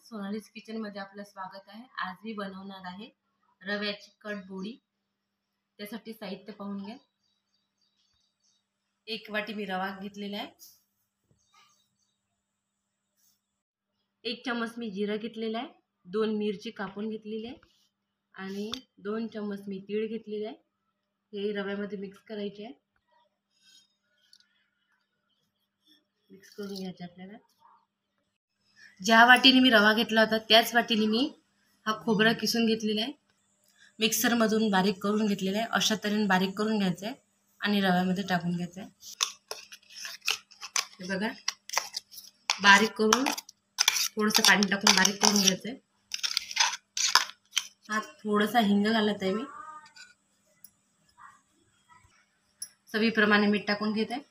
सोनालीज किचनमध्ये आपलं स्वागत आहे। आज मी बनवणार आहे रव्याची कटबोडी। त्यासाठी साहित्य पाहून घ्या। 1 वाटी मी रवा घेतलेला आहे, 1 चमच मी जिरं घेतलेलं आहे, 2 मिरची कापून घेतलेली आहे आणि 2 चमच मी तीळ घेतलेले आहे। हे रव्यामध्ये मिक्स करायचे आहे। मिक्स करून घ्यायचे आपल्याला। ज्या वाटीने मी रवा घेतला होता त्याच वाटीने मी हा खोबरा किसून घेतलेला आहे, मिक्सर मधून बारीक करून घेतलेला आहे। अशा तऱ्हेने बारीक करून घ्यायचं आहे आणि रव्यामध्ये टाकून घ्यायचं आहे। हे बघा, बारीक करून थोडंसं पाणी टाकून बारीक करून घ्यायचं आहे। हा थोडासा हिंग घालत आहे मी, चवीप्रमाणे मीठ टाकून घेत आहे।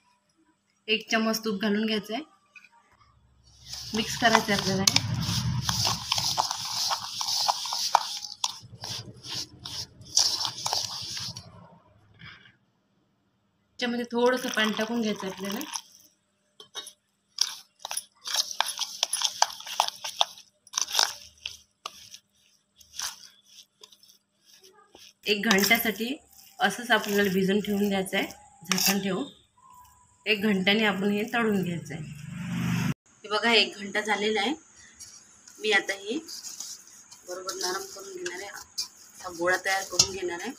1 चमच तूप घालून घ्यायचं आहे। मिक्स करायचं आहे आपल्याला। त्याच्यामध्ये थोडंसं पाणी टाकून घ्यायचं आहे आपल्याला। एक घंट्यासाठी असंच आपल्याला भिजून ठेवून द्यायचं आहे, झाकण ठेवून। 1 घंट्याने आपण हे तळून घ्यायचं आहे। हे बघा, 1 घंटा झालेला आहे। मी आता हे बरोबर नरम करून घेणार आहे, हा गोळा तयार करून घेणार आहे।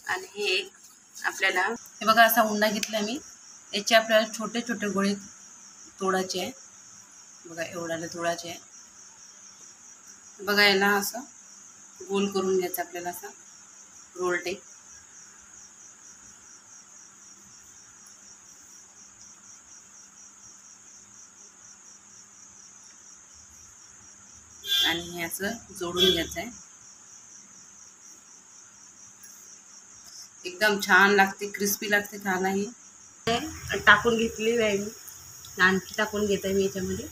आणि हे एक आपल्याला, हे बघा, असा उंडा घेतला मी। याचे आपल्याला छोटे छोटे गोळे तोडायचे आहे। बघा, एवढ्याला तोडायचे आहे। बघा, याला असं गोल करून घ्यायचं आपल्याला, असा रोल टाईप। आणि हे असं जोडून घ्यायचं आहे। एकदम छान लागते, क्रिस्पी लागते खायला। ही टाकून घेतलेली आहे मी, आणखी टाकून घेत आहे मी याच्यामध्ये।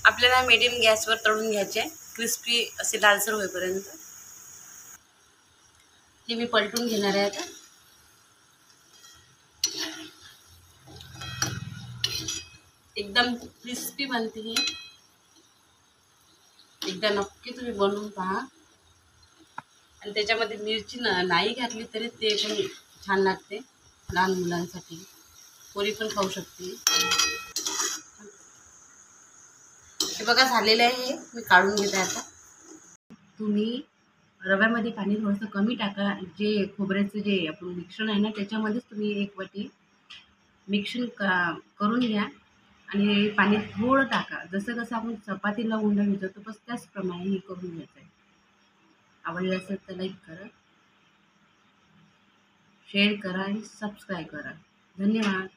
आपल्याला मीडियम गॅसवर तळून घ्यायचे आहे, क्रिस्पी असे लालसर होईपर्यंत। हे मी पलटून घेणार आहे आता। एकदम क्रिस्पी बनते हे, एकदा नक्की तुम्ही बनवून पहा। आणि त्याच्यामध्ये मिरची नाही घातली तरी ते पण छान लागते। लहान मुलांसाठी, पोरी पण खाऊ शकते। हे बघा, झालेलं आहे। हे मी काढून घेते आता। तुम्ही रव्यामध्ये पाणी थोडंसं कमी टाका। जे खोबऱ्याचं जे आपण मिश्रण आहे ना, त्याच्यामध्येच तुम्ही 1 वाटी मिक्सण करून घ्या आणि पाणी थोडं टाका। जसं कसं आपण चपातीला उंडा भिजवतो बस त्याचप्रमाणे हे करून घ्यायचं आहे। आवडलं असेल तर लाईक करा, शेअर करा आणि सबस्क्राईब करा। धन्यवाद।